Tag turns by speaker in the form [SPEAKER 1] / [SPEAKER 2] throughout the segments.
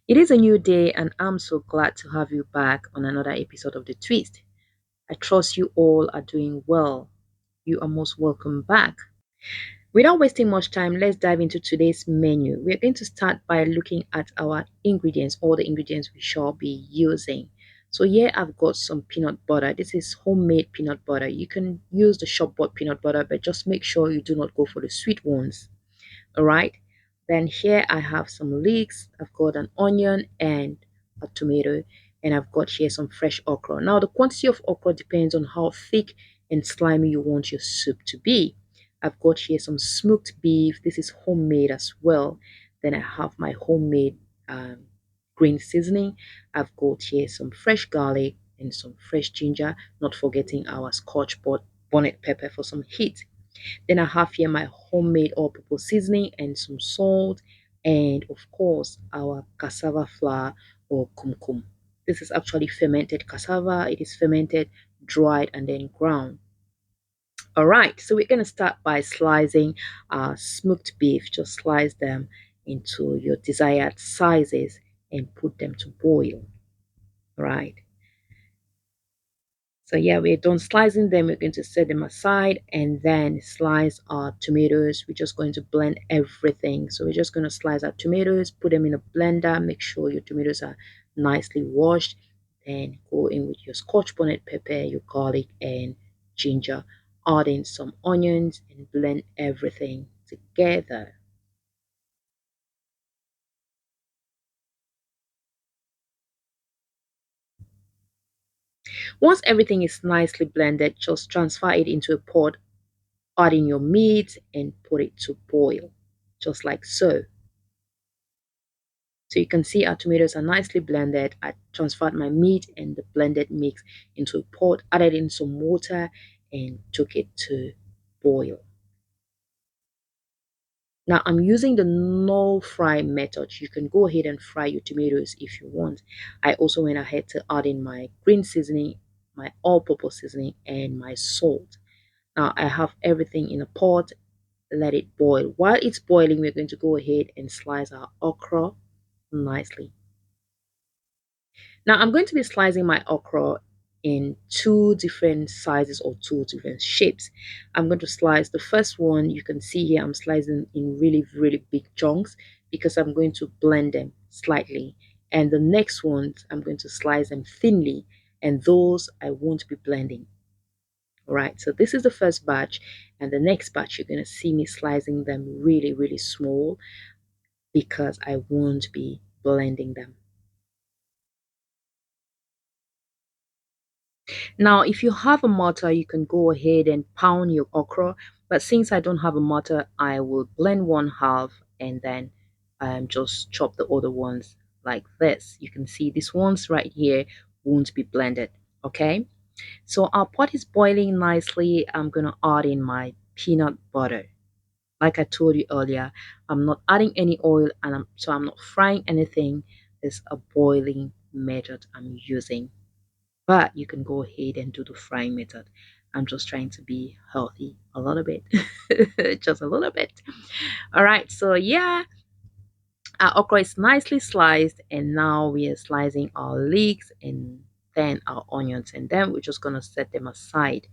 [SPEAKER 1] It is a new day, and I'm so glad to have you back on another episode of The Twist. I trust you all are doing well. You are most welcome back. Without wasting much time, let's dive into today's menu. We're going to start by looking at our ingredients, all the ingredients we shall be using. So, here I've got some peanut butter. This is homemade peanut butter. You can use the shop bought peanut butter, but just make sure you do not go for the sweet ones. All right, then here I have some leeks. I've got an onion and a tomato, and I've got here some fresh okra. Now the quantity of okra depends on how thick and slimy you want your soup to be. I've got here some smoked beef. This is homemade as well. Then I have my homemade um, green seasoning. I've got here some fresh garlic and some fresh ginger, not forgetting our scotch bonnet pepper for some heat. Then I have here my homemade all-purpose seasoning and some salt, and of course our cassava flour or kumkum. This is actually fermented cassava. It is fermented, dried, and then ground. All right, so we're going to start by slicing our smoked beef. Just slice them into your desired sizes and put them to boil. All right. So yeah, we're done slicing them. We're going to set them aside and then slice our tomatoes. We're just going to blend everything. So we're just going to slice our tomatoes, put them in a blender. Make sure your tomatoes are nicely washed. Then go in with your scotch bonnet pepper, your garlic and ginger. Add in some onions and blend everything together. Once everything is nicely blended, just transfer it into a pot, add in your meat and put it to boil, just like so. So you can see our tomatoes are nicely blended. I transferred my meat and the blended mix into a pot, added in some water and took it to boil. Now I'm using the no fry method. You can go ahead and fry your tomatoes if you want. I also went ahead to add in my green seasoning, my all-purpose seasoning and my salt. Now I have everything in a pot. Let it boil. While it's boiling, we're going to go ahead and slice our okra nicely. Now I'm going to be slicing my okra in two different sizes or two different shapes. I'm going to slice the first one. You can see here I'm slicing in really big chunks because I'm going to blend them slightly. And the next ones I'm going to slice them thinly, and those I won't be blending. All right, so this is the first batch, and the next batch you're going to see me slicing them really small because I won't be blending them. Now, if you have a mortar, you can go ahead and pound your okra. But since I don't have a mortar, I will blend one half and then just chop the other ones like this. You can see these ones right here won't be blended. Okay. So our pot is boiling nicely. I'm going to add in my peanut butter. Like I told you earlier, I'm not adding any oil and I'm not frying anything. It's a boiling method I'm using, but you can go ahead and do the frying method. I'm just trying to be healthy a little bit, just a little bit. All right, so yeah, our okra is nicely sliced, and now we are slicing our leeks and then our onions, and then we're just gonna set them aside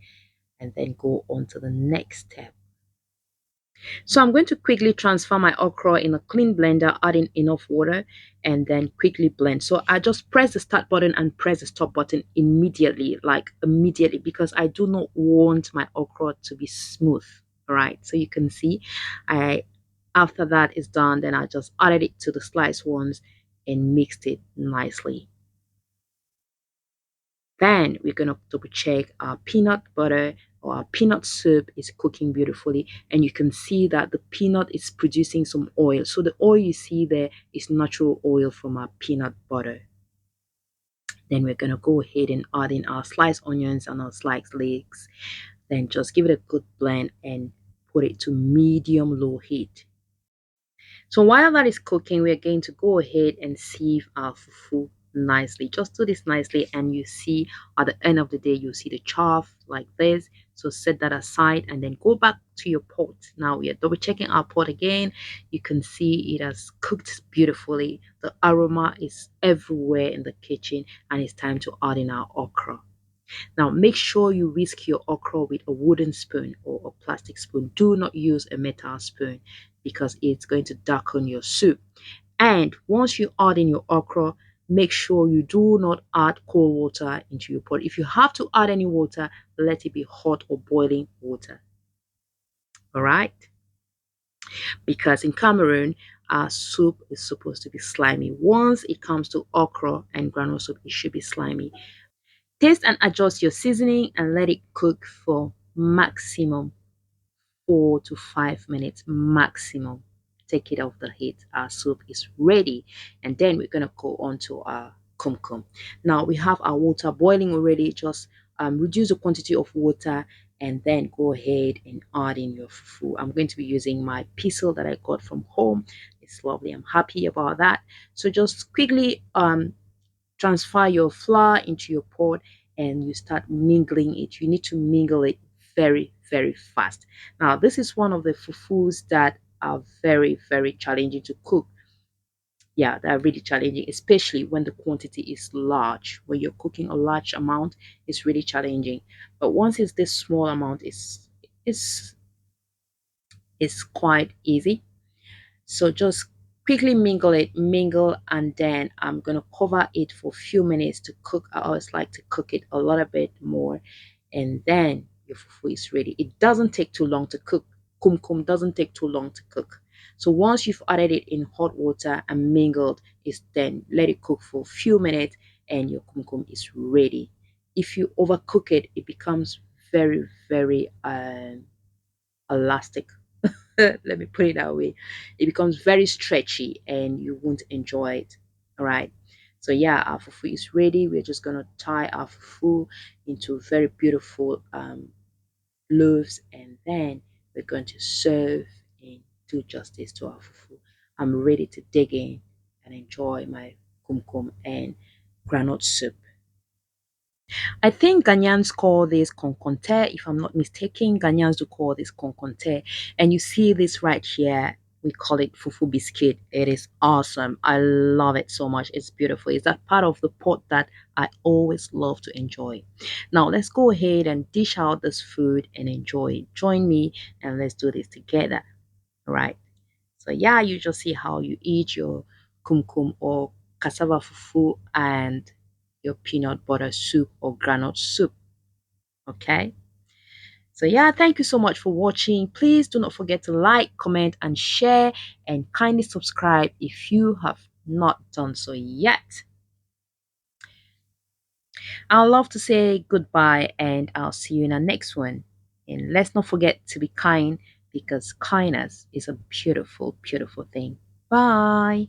[SPEAKER 1] and then go on to the next step. So I'm going to quickly transfer my okra in a clean blender, adding enough water, and then quickly blend. So I just press the start button and press the stop button immediately, like immediately, because I do not want my okra to be smooth. All right, so you can see, I after that is done, then I just added it to the sliced ones and mixed it nicely. Then we're going to double check our peanut butter or our peanut soup is cooking beautifully. And you can see that the peanut is producing some oil. So the oil you see there is natural oil from our peanut butter. Then we're going to go ahead and add in our sliced onions and our sliced leeks. Then just give it a good blend and put it to medium low heat. So while that is cooking, we're going to go ahead and sieve our fufu nicely. Just do this nicely and you see at the end of the day, you see the chaff like this. So set that aside and then go back to your pot. Now we are double checking our pot again. You can see it has cooked beautifully. The aroma is everywhere in the kitchen, and it's time to add in our okra. Now make sure you whisk your okra with a wooden spoon or a plastic spoon. Do not use a metal spoon because it's going to darken your soup. And once you add in your okra, make sure you do not add cold water into your pot. If you have to add any water, let it be hot or boiling water. All right? Because in Cameroon, our soup is supposed to be slimy. Once it comes to okra and groundnut soup, it should be slimy. Taste and adjust your seasoning and let it cook for maximum 4 to 5 minutes maximum. Take it off the heat. Our soup is ready, and then we're gonna go on to our kumkum. Now we have our water boiling already. Just reduce the quantity of water and then go ahead and add in your fufu. I'm going to be using my pistol that I got from home. It's lovely. I'm happy about that. So just quickly transfer your flour into your pot and you start mingling it. You need to mingle it very, very fast. Now, this is one of the fufus that are very, very challenging to cook. Yeah, they're really challenging, especially when the quantity is large. When you're cooking a large amount, it's really challenging. But once it's this small amount, it's quite easy. So just quickly mingle it, mingle, and then I'm gonna cover it for a few minutes to cook. I always like to cook it a little bit more, and then your fufu is ready. It doesn't take too long to cook. Kum doesn't take too long to cook. So once you've added it in hot water and mingled, is then let it cook for a few minutes, and your kum is ready. If you overcook it, it becomes very, very elastic. Let me put it that way. It becomes very stretchy and you won't enjoy it. All right. So yeah, our fufu is ready. We're just gonna tie our fufu into very beautiful loaves, and then we're going to serve and do justice to our fufu. I'm ready to dig in and enjoy my kumkum and granite soup. I think Ghanaians call this konkonte, if I'm not mistaken. Ghanaians do call this konkonte. And you see this right here. We call it fufu biscuit. It is awesome. I love it so much. It's beautiful. It's that part of the pot that I always love to enjoy. Now, let's go ahead and dish out this food and enjoy it. Join me and let's do this together. All right. So, yeah, you just see how you eat your kumkum or cassava fufu and your peanut butter soup or granite soup. Okay. So yeah, thank you so much for watching. Please do not forget to like, comment, and share, and kindly subscribe if you have not done so yet. I'd love to say goodbye and I'll see you in the next one. And let's not forget to be kind because kindness is a beautiful, beautiful thing. Bye.